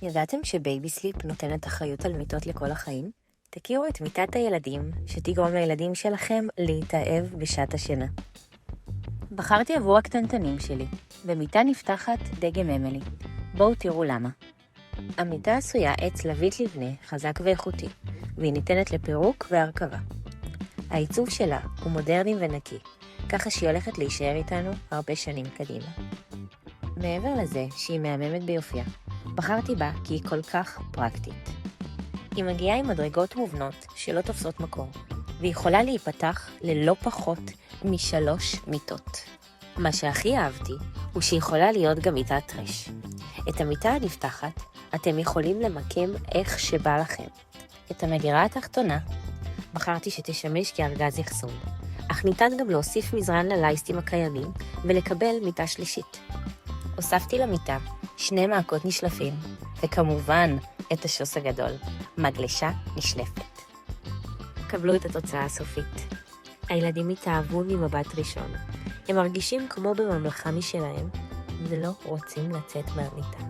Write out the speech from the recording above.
ידעתם שבייבי סליפ נותנת אחריות על מיטות לכל החיים? תכירו את מיטת הילדים, שתגרום לילדים שלכם להתאהב בשעת השינה. בחרתי עבור הקטנטנים שלי, במיטה נפתחת דגם אמילי. בואו תראו למה. המיטה עשויה עץ לבית לבנה חזק ואיכותי, והיא ניתנת לפירוק והרכבה. העיצוב שלה הוא מודרני ונקי, ככה שהיא הולכת להישאר איתנו הרבה שנים קדימה. מעבר לזה שהיא מהממת ביופייה, בחרתי בה כי היא כל כך פרקטית. היא מגיעה עם מדרגות מובנות שלא תופסות מקום, והיא יכולה להיפתח ללא פחות מ3 מיטות. מה שהכי אהבתי הוא שהיא יכולה להיות גם מיטת טרש. את המיטה הנפתחת אתם יכולים למקם איך שבא לכם. את המגירה התחתונה בחרתי שתשמש כארגז אחסון, אך ניתן גם להוסיף מזרן ללייסטים הקיימים ולקבל מיטה שלישית. הוספתי למיטה 2 מעקות נשלפים, וכמובן את השוס הגדול, מגלשה נשלפת. קבלו את התוצאה הסופית. הילדים התאהבו ממבט ראשון. הם מרגישים כמו בממלכה משלהם, ולא רוצים לצאת מהמיטה.